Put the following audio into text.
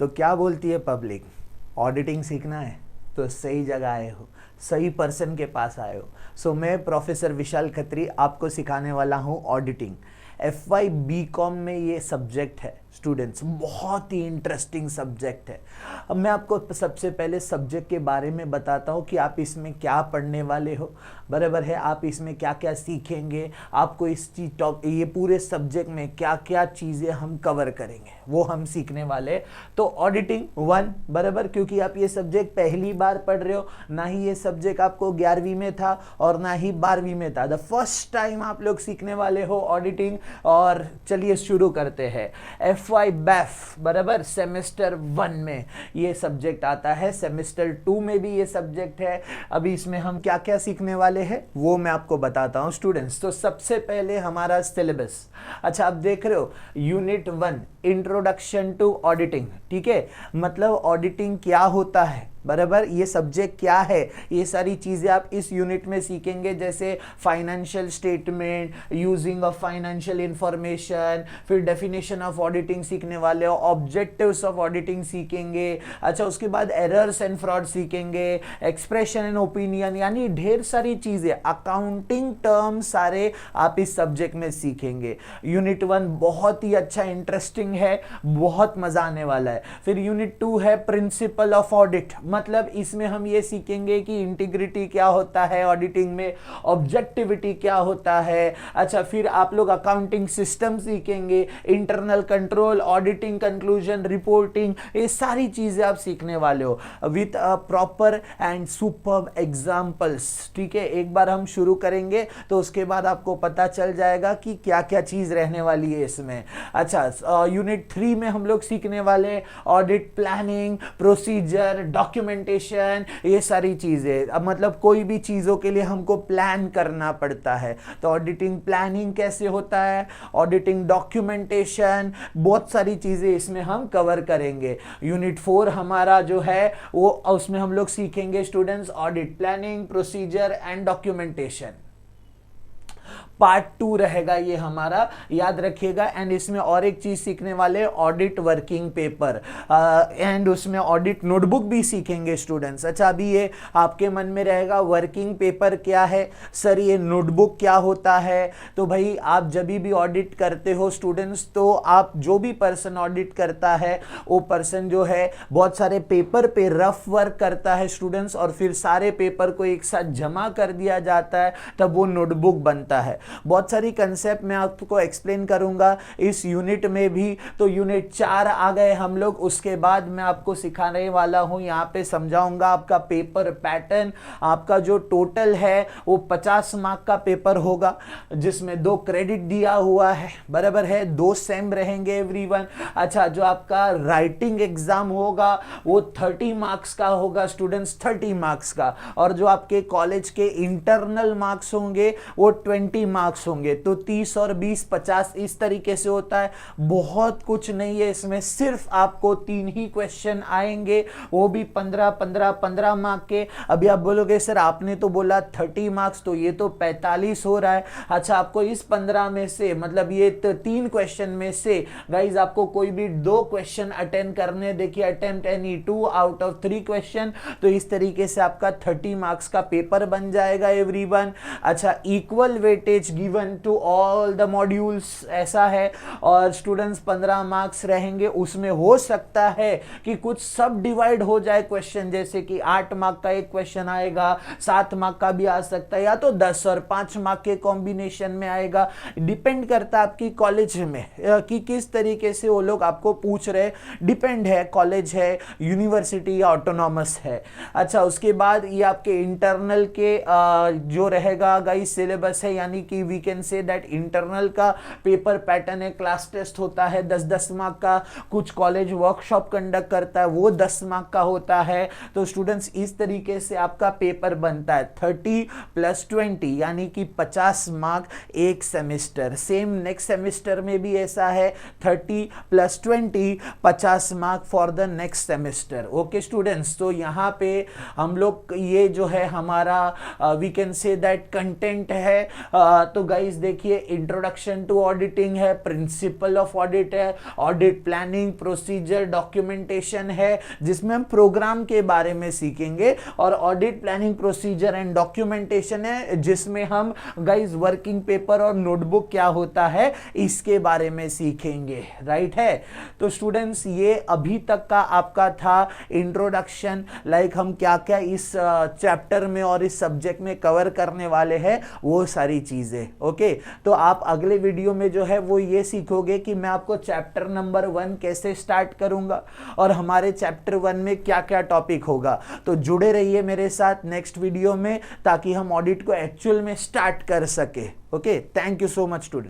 तो क्या बोलती है पब्लिक, ऑडिटिंग सीखना है तो सही जगह आए हो, सही पर्सन के पास आए हो। सो मैं प्रोफेसर विशाल खत्री आपको सिखाने वाला हूँ ऑडिटिंग। FY BCom में ये सब्जेक्ट है स्टूडेंट्स, बहुत ही इंटरेस्टिंग सब्जेक्ट है। अब मैं आपको सबसे पहले सब्जेक्ट के बारे में बताता हूँ कि आप इसमें क्या पढ़ने वाले हो, बराबर है, आप इसमें क्या क्या सीखेंगे, आपको इस ये पूरे सब्जेक्ट में क्या क्या चीज़ें हम कवर करेंगे वो हम सीखने वाले। तो ऑडिटिंग 1, बराबर, क्योंकि आप ये सब्जेक्ट पहली बार पढ़ रहे हो, ना ही ये सब्जेक्ट आपको 11वीं में था और ना ही 12वीं में था, द फर्स्ट टाइम आप लोग सीखने वाले हो ऑडिटिंग। और चलिए शुरू करते हैं। FY BAF, बराबर, सेमेस्टर 1 में ये सब्जेक्ट आता है, सेमेस्टर 2 में भी ये सब्जेक्ट है। अभी इसमें हम क्या क्या सीखने वाले हैं वो मैं आपको बताता हूं स्टूडेंट्स। तो सबसे पहले हमारा सिलेबस, अच्छा आप देख रहे हो यूनिट 1 इंट्रोडक्शन टू ऑडिटिंग, ठीक है, मतलब ऑडिटिंग क्या होता है, बराबर, ये सब्जेक्ट क्या है, ये सारी चीज़ें आप इस यूनिट में सीखेंगे, जैसे financial statement, using of financial information, फिर डेफिनेशन ऑफ ऑडिटिंग सीखने वाले हो, ऑब्जेक्टिव्स ऑफ ऑडिटिंग सीखेंगे, अच्छा उसके बाद एरर्स एंड फ्रॉड सीखेंगे, एक्सप्रेशन एंड ओपिनियन, यानी ढेर सारी चीज़ें, अकाउंटिंग टर्म सारे आप इस सब्जेक्ट में सीखेंगे। यूनिट 1 बहुत ही अच्छा इंटरेस्टिंग है, बहुत मजा आने वाला है। फिर यूनिट 2 है प्रिंसिपल ऑफ ऑडिट, मतलब इसमें हम ये सीखेंगे कि इंटीग्रिटी क्या होता है ऑडिटिंग में, ऑब्जेक्टिविटी क्या होता है, अच्छा फिर आप लोग अकाउंटिंग सिस्टम सीखेंगे, internal control, auditing conclusion, reporting, ये सारी चीजें आप सीखने वाले हो with proper and superb examples, ठीक है। एक बार हम शुरू करेंगे तो उसके बाद आपको पता चल जाएगा कि क्या क्या चीज रहने वाली है इसमें। अच्छा यूनिट 3 में हम लोग सीखने वाले ऑडिट प्लानिंग, प्रोसीजर, डॉक्यूमेंटेशन, ये सारी चीजें। अब मतलब कोई भी चीजों के लिए हमको प्लान करना पड़ता है, तो ऑडिटिंग प्लानिंग कैसे होता है, ऑडिटिंग डॉक्यूमेंटेशन, बहुत सारी चीजें इसमें हम कवर करेंगे। यूनिट 4 हमारा जो है वो, उसमें हम लोग सीखेंगे students audit planning, procedure and documentation. Part 2 रहेगा ये हमारा, याद रखिएगा। एंड इसमें और एक चीज सीखने वाले ऑडिट वर्किंग पेपर, एंड उसमें ऑडिट नोटबुक भी सीखेंगे स्टूडेंट्स। अच्छा अभी ये आपके मन में रहेगा वर्किंग पेपर क्या है सर, ये नोटबुक क्या होता है। तो भाई आप जब भी ऑडिट करते हो स्टूडेंट्स, तो आप जो भी पर्सन ऑडिट करता है वो पर्सन जो है बहुत सारे पेपर पे रफ वर्क करता है स्टूडेंट्स, और फिर सारे पेपर को एक साथ जमा कर दिया जाता है, तब वो नोटबुक बनता है। बहुत सारी कंसेप्ट मैं आपको एक्सप्लेन करूंगा इस यूनिट में भी। तो यूनिट 4 आ गए हम लोग, उसके बाद मैं आपको सिखाने वाला हूं, यहां पे समझाऊंगा आपका पेपर पैटर्न। आपका जो टोटल है वो 50 मार्क का पेपर होगा, जिसमें 2 क्रेडिट दिया हुआ है, बराबर है, 2 सेम रहेंगे एवरीवन। अच्छा जो आपका राइटिंग एग्जाम होगा वो 30 मार्क्स का होगा स्टूडेंट्स, 30 मार्क्स का। और जो आपके कॉलेज के इंटरनल मार्क्स होंगे वो 20 मार्क्स होंगे। तो 30 और 20 50 इस तरीके से होता है, बहुत कुछ नहीं है इसमें, सिर्फ आपको 3 ही क्वेश्चन आएंगे, वो भी 15 मार्क के। अभी आप बोलोगे सर आपने तो बोला 30 मार्क्स, तो ये तो 45 हो रहा है। अच्छा आपको इस 15 में से, मतलब ये 3 क्वेश्चन में से गाइज आपको कोई भी 2 क्वेश्चन अटेंड करने, देखिए attempt any 2 out of 3 question, तो इस तरीके से आपका 30 मार्क्स का पेपर बन जाएगा एवरीवन। अच्छा equal weightage given to all the modules, ऐसा है। और स्टूडेंट्स 15 मार्क्स रहेंगे, उसमें हो सकता है कि कुछ सब डिवाइड हो जाए क्वेश्चन, जैसे कि 8 मार्क का एक क्वेश्चन आएगा, 7 मार्क का भी आ सकता है, या तो 10 और 5 मार्क के कॉम्बिनेशन में आएगा। डिपेंड करता है आपकी कॉलेज में कि किस तरीके से वो लोग आपको पूछ रहे, डिपेंड है, कॉलेज है, यूनिवर्सिटी या ऑटोनॉमस है। अच्छा उसके बाद ये आपके इंटरनल के जो रहेगा गाइस सिलेबस है, यानी कि we can say that internal का पेपर पैटर्न है, क्लास टेस्ट होता है 10-10 मार्क का, कुछ कॉलेज वर्कशॉप कंडक्ट करता है वो 10 मार्क का होता है। तो स्टूडेंट्स इस तरीके से आपका पेपर बनता है 30 + 20 यानी कि 50 मार्क एक सेमेस्टर। सेम नेक्स्ट सेमेस्टर में भी ऐसा है, 30 + 20 50 mark for the next semester. Okay students, तो यहाँ पे हम लोग ये जो है हमारा we can say that content है तो गाइस देखिए, इंट्रोडक्शन टू ऑडिटिंग है, प्रिंसिपल ऑफ ऑडिट है, ऑडिट प्लानिंग, प्रोसीजर, डॉक्यूमेंटेशन है जिसमें हम प्रोग्राम के बारे में सीखेंगे, और audit planning, procedure and documentation है जिसमें हम गाइस वर्किंग पेपर और नोटबुक क्या होता है इसके बारे में सीखेंगे, राइट है। तो स्टूडेंट्स ये अभी तक का आपका था इंट्रोडक्शन, लाइक हम क्या क्या इस चैप्टर में और इस सब्जेक्ट में कवर करने वाले हैं वो सारी चीजें। ओके, तो आप अगले वीडियो में जो है वो ये सीखोगे कि मैं आपको चैप्टर नंबर 1 कैसे स्टार्ट करूंगा और हमारे चैप्टर 1 में क्या क्या टॉपिक होगा। तो जुड़े रहिए मेरे साथ नेक्स्ट वीडियो में ताकि हम ऑडिट को एक्चुअल में स्टार्ट कर सके। Okay, thank you so much student.